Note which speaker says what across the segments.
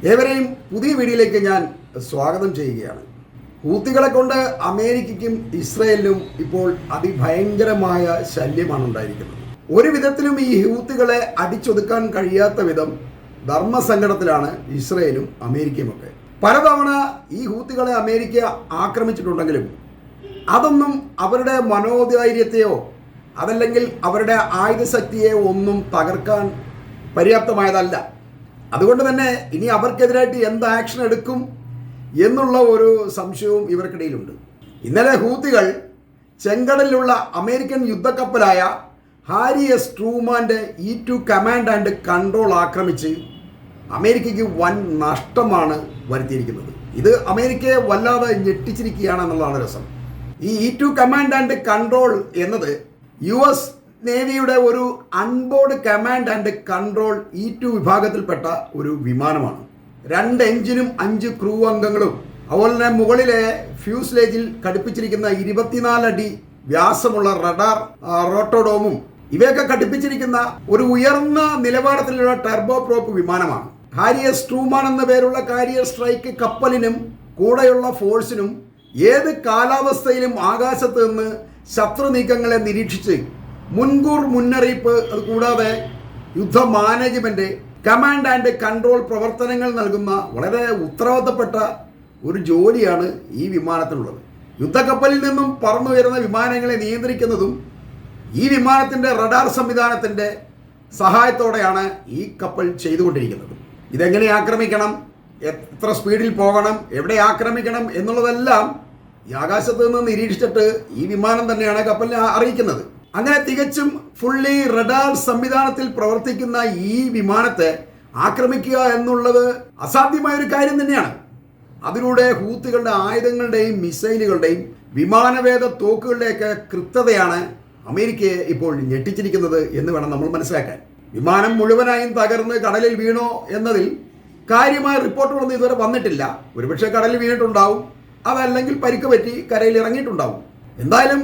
Speaker 1: ഏവരെയും പുതിയ വീഡിയോയിലേക്ക് ഞാൻ സ്വാഗതം ചെയ്യുകയാണ്. ഹൂത്തികളെ കൊണ്ട് അമേരിക്കയ്ക്കും ഇസ്രയേലിനും ഇപ്പോൾ അതിഭയങ്കരമായ ശല്യമാണ് ഉണ്ടായിരിക്കുന്നത്. ഒരു വിധത്തിലും ഈ ഹൂത്തികളെ അടിച്ചൊതുക്കാൻ കഴിയാത്ത വിധം ധർമ്മസങ്കടത്തിലാണ് ഇസ്രയേലും അമേരിക്കയും ഒക്കെ. പലതവണ ഈ ഹൂത്തികളെ അമേരിക്ക ആക്രമിച്ചിട്ടുണ്ടെങ്കിലും അതൊന്നും അവരുടെ മനോധൈര്യത്തെയോ അതല്ലെങ്കിൽ അവരുടെ ആയുധശക്തിയെയോ ഒന്നും തകർക്കാൻ പര്യാപ്തമായതല്ല. അതുകൊണ്ട് തന്നെ ഇനി അവർക്കെതിരായിട്ട് എന്ത് ആക്ഷൻ എടുക്കും എന്നുള്ള ഒരു സംശയവും ഇവർക്കിടയിലുണ്ട്. ഇന്നലെ ഹൂത്തികൾ ചെങ്കടലിലുള്ള അമേരിക്കൻ യുദ്ധക്കപ്പലായ ഹാരി എസ് ട്രൂമാൻ്റെ E-2 കമാൻഡ് ആൻഡ് കൺട്രോൾ ആക്രമിച്ച് അമേരിക്കയ്ക്ക് വൻ നഷ്ടമാണ് വരുത്തിയിരിക്കുന്നത്. ഇത് അമേരിക്കയെ വല്ലാതെ ഞെട്ടിച്ചിരിക്കുകയാണ് എന്നുള്ളതാണ് രസം. ഈ E-2 കമാൻഡ് ആൻഡ് കൺട്രോൾ എന്നത് US നേവിയുടെ ഒരു unbowed command and control E-2 വിഭാഗത്തിൽപ്പെട്ട ഒരു വിമാനമാണ്. 2 എഞ്ചിനും 5 ക്രൂ അംഗങ്ങളും അതുപോലെ തന്നെ മുകളിലെ ഫ്യൂസ്ലേജിൽ ഘടിപ്പിച്ചിരിക്കുന്ന 24 അടി വ്യാസമുള്ള റഡാർ റോട്ടോഡോമും ഇവയൊക്കെ ഘടിപ്പിച്ചിരിക്കുന്ന ഒരു ഉയർന്ന നിലവാരത്തിലുള്ള ടർബോ പ്രോപ്പ് വിമാനമാണ്. ഹാരി എസ് ട്രൂമാൻ എന്ന പേരുള്ള കാരിയർ സ്ട്രൈക്ക് കപ്പലിനും കൂടെയുള്ള ഫോഴ്സിനും ഏത് കാലാവസ്ഥയിലും ആകാശത്ത് നിന്ന് ശത്രു നീക്കങ്ങളെ നിരീക്ഷിച്ച് മുൻകൂർ മുന്നറിയിപ്പ്, അതുകൂടാതെ യുദ്ധ മാനേജ്മെന്റ്, കമാൻഡ് ആൻഡ് കൺട്രോൾ പ്രവർത്തനങ്ങൾ നൽകുന്ന വളരെ ഉത്തരവാദിത്തപ്പെട്ട ഒരു ജോലിയാണ് ഈ വിമാനത്തിനുള്ളത്. യുദ്ധക്കപ്പലിൽ നിന്നും പറന്നുയരുന്ന വിമാനങ്ങളെ നിയന്ത്രിക്കുന്നതും ഈ വിമാനത്തിൻ്റെ റഡാർ സംവിധാനത്തിൻ്റെ സഹായത്തോടെയാണ് ഈ കപ്പൽ ചെയ്തുകൊണ്ടിരിക്കുന്നത്. ഇതെങ്ങനെ ആക്രമിക്കണം, എത്ര സ്പീഡിൽ പോകണം, എവിടെ ആക്രമിക്കണം എന്നുള്ളതെല്ലാം ഈ ആകാശത്ത് നിന്ന് നിരീക്ഷിച്ചിട്ട് ഈ വിമാനം തന്നെയാണ് കപ്പലിനെ അറിയിക്കുന്നത്. അങ്ങനെ തികച്ചും ഫുള്ളി റഡാർ സംവിധാനത്തിൽ പ്രവർത്തിക്കുന്ന ഈ വിമാനത്തെ ആക്രമിക്കുക എന്നുള്ളത് അസാധ്യമായൊരു കാര്യം തന്നെയാണ്. അതിലൂടെ ഹൂത്തികളുടെ ആയുധങ്ങളുടെയും മിസൈലുകളുടെയും വിമാനവേദ തോക്കുകളുടെയൊക്കെ കൃത്യതയാണ് അമേരിക്കയെ ഇപ്പോൾ ഞെട്ടിച്ചിരിക്കുന്നത് എന്ന് വേണം നമ്മൾ മനസ്സിലാക്കാൻ. വിമാനം മുഴുവനായും തകർന്ന് കടലിൽ വീണോ എന്നതിൽ കാര്യമായ റിപ്പോർട്ടുകളൊന്നും ഇതുവരെ വന്നിട്ടില്ല. ഒരുപക്ഷെ കടലിൽ വീണിട്ടുണ്ടാവും, അതല്ലെങ്കിൽ പരിക്ക് പറ്റി കരയിൽ ഇറങ്ങിയിട്ടുണ്ടാവും. എന്തായാലും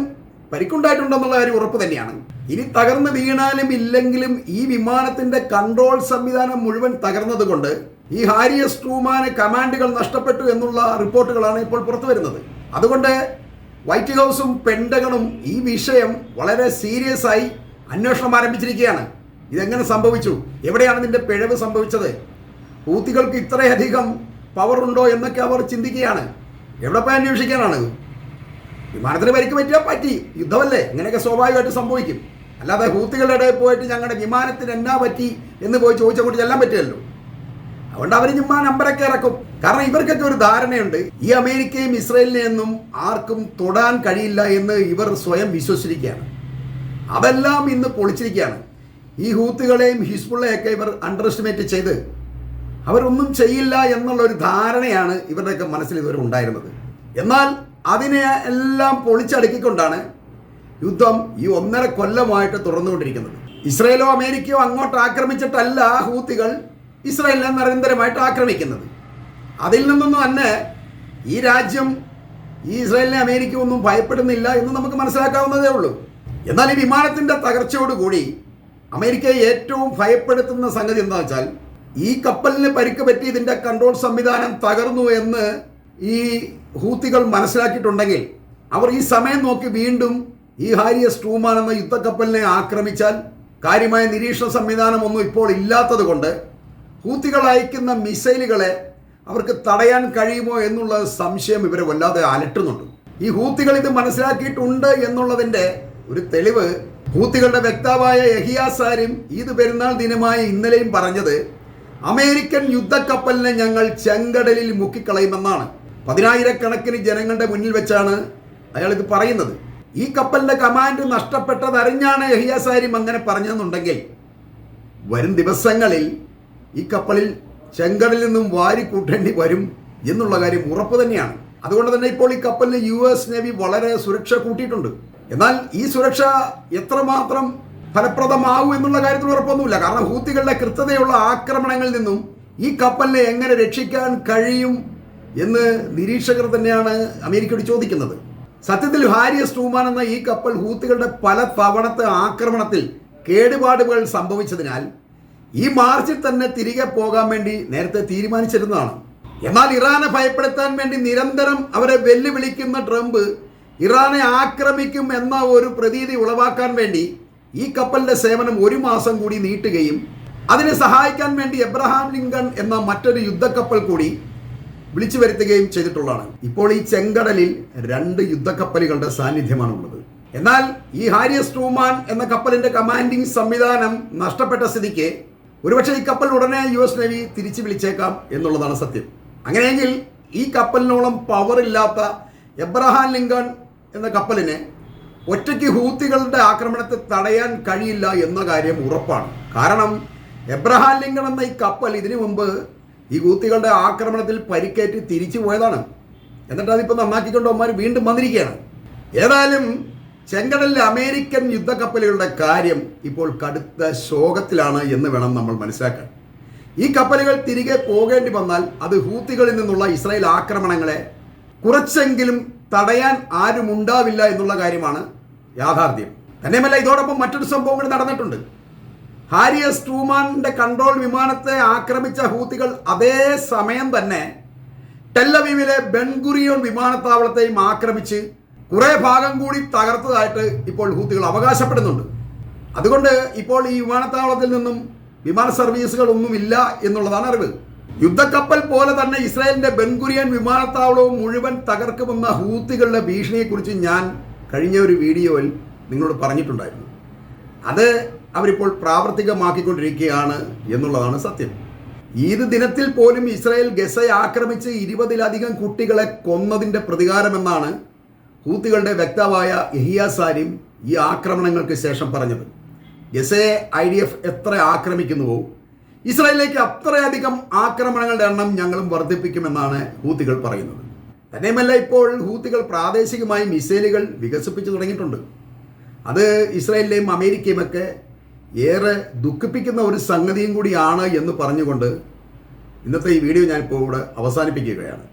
Speaker 1: പരിക്കുണ്ടായിട്ടുണ്ടെന്നുള്ള കാര്യം ഉറപ്പ് തന്നെയാണ്. ഇനി തകർന്ന് വീണാലും ഇല്ലെങ്കിലും ഈ വിമാനത്തിന്റെ കൺട്രോൾ സംവിധാനം മുഴുവൻ തകർന്നത് കൊണ്ട് ഈ ഹാരി എസ് ട്രൂമാന് കമാൻഡുകൾ നഷ്ടപ്പെട്ടു എന്നുള്ള റിപ്പോർട്ടുകളാണ് ഇപ്പോൾ പുറത്തു വരുന്നത്. അതുകൊണ്ട് വൈറ്റ് ഹൗസും പെൻഡഗണും ഈ വിഷയം വളരെ സീരിയസ് ആയി അന്വേഷണം ആരംഭിച്ചിരിക്കുകയാണ്. ഇതെങ്ങനെ സംഭവിച്ചു, എവിടെയാണ് ഇതിന്റെ പിഴവ് സംഭവിച്ചത്, ഹൂത്തികൾക്ക് ഇത്രയധികം പവർ ഉണ്ടോ എന്നൊക്കെ അവർ ചിന്തിക്കുകയാണ്. എവിടെ പോയി അന്വേഷിക്കാനാണ്? വിമാനത്തിന് പരിക്ക് പറ്റിയാൽ പറ്റി, യുദ്ധമല്ലേ, അങ്ങനെയൊക്കെ സ്വാഭാവികമായിട്ട് സംഭവിക്കും. അല്ലാതെ ഹൂത്തികളുടെ ഇടയിൽ പോയിട്ട് ഞങ്ങളുടെ വിമാനത്തിന് എന്നാ പറ്റി എന്ന് പോയി ചോദിച്ചങ്ങോട്ട് ചെല്ലാൻ പറ്റില്ലല്ലോ. അതുകൊണ്ട് അവർ ചുമ്മാ നമ്പരൊക്കെ ഇറക്കും. കാരണം ഇവർക്കൊക്കെ ഒരു ധാരണയുണ്ട്, ഈ അമേരിക്കയും ഇസ്രയേലിനെയൊന്നും ആർക്കും തൊടാൻ കഴിയില്ല എന്ന് ഇവർ സ്വയം വിശ്വസിച്ചിരിക്കുകയാണ്. അതെല്ലാം ഇന്ന് പൊളിച്ചിരിക്കുകയാണ്. ഈ ഹൂത്തികളെയും ഹിസ്ബുള്ളയൊക്കെ ഇവർ അണ്ടർ എസ്റ്റിമേറ്റ് ചെയ്ത് അവരൊന്നും ചെയ്യില്ല എന്നുള്ളൊരു ധാരണയാണ് ഇവരുടെയൊക്കെ മനസ്സിൽ ഇതുവരെ ഉണ്ടായിരുന്നത്. എന്നാൽ അതിനെ എല്ലാം പൊളിച്ചടുക്കിക്കൊണ്ടാണ് യുദ്ധം ഈ 1.5 കൊല്ലമായിട്ട് തുടർന്നുകൊണ്ടിരിക്കുന്നത്. ഇസ്രയേലോ അമേരിക്കയോ അങ്ങോട്ട് ആക്രമിച്ചിട്ടല്ല ഹൂത്തികൾ ഇസ്രയേലിനെ നിരന്തരമായിട്ട് ആക്രമിക്കുന്നത്. അതിൽ നിന്നൊന്നും തന്നെ ഈ രാജ്യം ഈ ഇസ്രയേലിനെ അമേരിക്ക ഒന്നും ഭയപ്പെടുന്നില്ല എന്ന് നമുക്ക് മനസ്സിലാക്കാവുന്നതേ ഉള്ളൂ. എന്നാൽ ഈ വിമാനത്തിൻ്റെ തകർച്ചയോടുകൂടി അമേരിക്കയെ ഏറ്റവും ഭയപ്പെടുത്തുന്ന സംഗതി എന്താ വെച്ചാൽ, ഈ കപ്പലിന് പരിക്ക് പറ്റി ഇതിൻ്റെ കൺട്രോൾ സംവിധാനം തകർന്നു എന്ന് ഈ ഹൂത്തികൾ മനസ്സിലാക്കിയിട്ടുണ്ടെങ്കിൽ അവർ ഈ സമയം നോക്കി വീണ്ടും ഈ ഹാരി എസ് ട്രൂമാൻ എന്ന യുദ്ധക്കപ്പലിനെ ആക്രമിച്ചാൽ കാര്യമായ നിരീക്ഷണ സംവിധാനമൊന്നും ഇപ്പോൾ ഇല്ലാത്തത് കൊണ്ട് ഹൂത്തികൾ അയക്കുന്ന മിസൈലുകളെ അവർക്ക് തടയാൻ കഴിയുമോ എന്നുള്ള സംശയം ഇവരെ വല്ലാതെ അലട്ടുന്നുണ്ട്. ഈ ഹൂത്തികൾ ഇത് മനസ്സിലാക്കിയിട്ടുണ്ട് എന്നുള്ളതിൻ്റെ ഒരു തെളിവ് ഹൂത്തികളുടെ വക്താവായ യഹിയാ സാരിം ഈദ് പെരുന്നാൾ ദിനമായ ഇന്നലെയും പറഞ്ഞത്, അമേരിക്കൻ യുദ്ധക്കപ്പലിനെ ഞങ്ങൾ ചെങ്കടലിൽ മുക്കിക്കളയുമെന്നാണ്. 10,000-കണക്കിന് ജനങ്ങളുടെ മുന്നിൽ വെച്ചാണ് അയാൾ ഇത് പറയുന്നത്. ഈ കപ്പലിന്റെ കമാൻഡ് നഷ്ടപ്പെട്ടതറിഞ്ഞാണ് യഹിയാ സാരിം അങ്ങനെ പറഞ്ഞതെന്നുണ്ടെങ്കിൽ വരും ദിവസങ്ങളിൽ ഈ കപ്പലിൽ ചെങ്കടലിൽ നിന്നും വാരി കൂട്ടേണ്ടി വരും എന്നുള്ള കാര്യം ഉറപ്പ് തന്നെയാണ്. അതുകൊണ്ട് തന്നെ ഇപ്പോൾ ഈ കപ്പലിന് US നേവി വളരെ സുരക്ഷ കൂട്ടിയിട്ടുണ്ട്. എന്നാൽ ഈ സുരക്ഷ എത്രമാത്രം ഫലപ്രദമാവും എന്നുള്ള കാര്യത്തിൽ ഉറപ്പൊന്നുമില്ല. കാരണം ഹൂത്തികളുടെ കൃത്യതയുള്ള ആക്രമണങ്ങളിൽ നിന്നും ഈ കപ്പലിനെ എങ്ങനെ രക്ഷിക്കാൻ കഴിയും എന്ന് നിരീക്ഷകർ തന്നെയാണ് അമേരിക്കയോട് ചോദിക്കുന്നത്. സത്യത്തിൽ ഹാരി എസ് ട്രൂമാൻ എന്ന ഈ കപ്പൽ ഹൂത്തികളുടെ പല തവണത്തെ ആക്രമണത്തിൽ കേടുപാടുകൾ സംഭവിച്ചതിനാൽ ഈ മാർച്ചിൽ തന്നെ തിരികെ പോകാൻ വേണ്ടി നേരത്തെ തീരുമാനിച്ചിരുന്നതാണ്. എന്നാൽ ഇറാനെ ഭയപ്പെടുത്താൻ വേണ്ടി നിരന്തരം അവരെ വെല്ലുവിളിക്കുന്ന ട്രംപ് ഇറാനെ ആക്രമിക്കും എന്ന ഒരു പ്രതീതി ഉളവാക്കാൻ വേണ്ടി ഈ കപ്പലിന്റെ സേവനം 1 മാസം കൂടി നീട്ടുകയും അതിനെ സഹായിക്കാൻ വേണ്ടി എബ്രഹാം ലിങ്കൺ എന്ന മറ്റൊരു യുദ്ധക്കപ്പൽ കൂടി വിളിച്ചു വരുത്തുകയും ചെയ്തിട്ടുള്ളതാണ്. ഇപ്പോൾ ഈ ചെങ്കടലിൽ 2 യുദ്ധക്കപ്പലുകളുടെ സാന്നിധ്യമാണുള്ളത്. എന്നാൽ ഈ ഹാരി എസ് ട്രൂമാൻ എന്ന കപ്പലിന്റെ കമാൻഡിംഗ് സംവിധാനം നഷ്ടപ്പെട്ട സ്ഥിതിക്ക് ഒരുപക്ഷെ ഈ കപ്പൽ ഉടനെ US നേവി തിരിച്ചു വിളിച്ചേക്കാം എന്നുള്ളതാണ് സത്യം. അങ്ങനെയെങ്കിൽ ഈ കപ്പലിനോളം പവർ ഇല്ലാത്ത എബ്രഹാം ലിങ്കൺ എന്ന കപ്പലിന് ഒറ്റയ്ക്ക് ഹൂത്തികളുടെ ആക്രമണത്തെ തടയാൻ കഴിയില്ല എന്ന കാര്യം ഉറപ്പാണ്. കാരണം എബ്രഹാം ലിങ്കൺ എന്ന ഈ കപ്പൽ ഇതിനു മുമ്പ് ഈ ഹൂത്തികളുടെ ആക്രമണത്തിൽ പരിക്കേറ്റ് തിരിച്ചു പോയതാണ്. എന്നിട്ട് അതിപ്പോൾ നന്നാക്കിക്കൊണ്ട് അവന്മാർ വീണ്ടും വന്നിരിക്കുകയാണ്. ഏതായാലും ചെങ്കടലിലെ അമേരിക്കൻ യുദ്ധക്കപ്പലുകളുടെ കാര്യം ഇപ്പോൾ കടുത്ത ശോകത്തിലാണ് എന്ന് വേണം നമ്മൾ മനസ്സിലാക്കാൻ. ഈ കപ്പലുകൾ തിരികെ പോകേണ്ടി വന്നാൽ അത് ഹൂത്തികളിൽ നിന്നുള്ള ഇസ്രായേൽ ആക്രമണങ്ങളെ കുറച്ചെങ്കിലും തടയാൻ ആരും ഉണ്ടാവില്ല എന്നുള്ള കാര്യമാണ് യാഥാർത്ഥ്യം. തന്നെയുമല്ല, ഇതോടൊപ്പം മറ്റൊരു സംഭവം കൂടി നടന്നിട്ടുണ്ട്. ഹാരി എസ് ട്രൂമാന്റെ കൺട്രോൾ വിമാനത്തെ ആക്രമിച്ച ഹൂത്തികൾ അതേ സമയം തന്നെ ടെല്ലവീവിലെ ബെൻഗുറിയോൺ വിമാനത്താവളത്തെയും ആക്രമിച്ച് കുറെ ഭാഗം കൂടി തകർത്തതായിട്ട് ഇപ്പോൾ ഹൂത്തികൾ അവകാശപ്പെടുന്നുണ്ട്. അതുകൊണ്ട് ഇപ്പോൾ ഈ വിമാനത്താവളത്തിൽ നിന്നും വിമാന സർവീസുകൾ ഒന്നുമില്ല എന്നുള്ളതാണ് അറിവ്. യുദ്ധക്കപ്പൽ പോലെ തന്നെ ഇസ്രായേലിന്റെ ബെൻഗുറിയൻ വിമാനത്താവളവും മുഴുവൻ തകർക്കുമെന്ന ഹൂത്തികളുടെ ഭീഷണിയെക്കുറിച്ച് ഞാൻ കഴിഞ്ഞ ഒരു വീഡിയോയിൽ നിങ്ങളോട് പറഞ്ഞിട്ടുണ്ടായിരുന്നു. അത് അവരിപ്പോൾ പ്രാവർത്തികമാക്കിക്കൊണ്ടിരിക്കുകയാണ് എന്നുള്ളതാണ് സത്യം. ഈദ് ദിനത്തിൽ പോലും ഇസ്രായേൽ ഗസയെ ആക്രമിച്ച് 20-ലധികം കുട്ടികളെ കൊന്നതിൻ്റെ പ്രതികാരമെന്നാണ് ഹൂത്തികളുടെ വക്താവായ യഹിയ സാരിം ഈ ആക്രമണങ്ങൾക്ക് ശേഷം പറഞ്ഞത്. ഗസയെ IDF എത്ര ആക്രമിക്കുന്നുവോ ഇസ്രായേലിലേക്ക് അത്രയധികം ആക്രമണങ്ങളുടെ എണ്ണം ഞങ്ങളും വർദ്ധിപ്പിക്കുമെന്നാണ് ഹൂത്തികൾ പറയുന്നത്. തന്നെയുമല്ല, ഇപ്പോൾ ഹൂത്തികൾ പ്രാദേശികമായി മിസൈലുകൾ വികസിപ്പിച്ചു തുടങ്ങിയിട്ടുണ്ട്. അത് ഇസ്രായേലിലെയും അമേരിക്കയുമൊക്കെ ഏറെ ദുഃഖിപ്പിക്കുന്ന ഒരു സംഗതിയും കൂടിയാണ് എന്ന് പറഞ്ഞുകൊണ്ട് ഇന്നത്തെ ഈ വീഡിയോ ഞാനിപ്പോൾ ഇവിടെ അവസാനിപ്പിക്കുകയാണ്.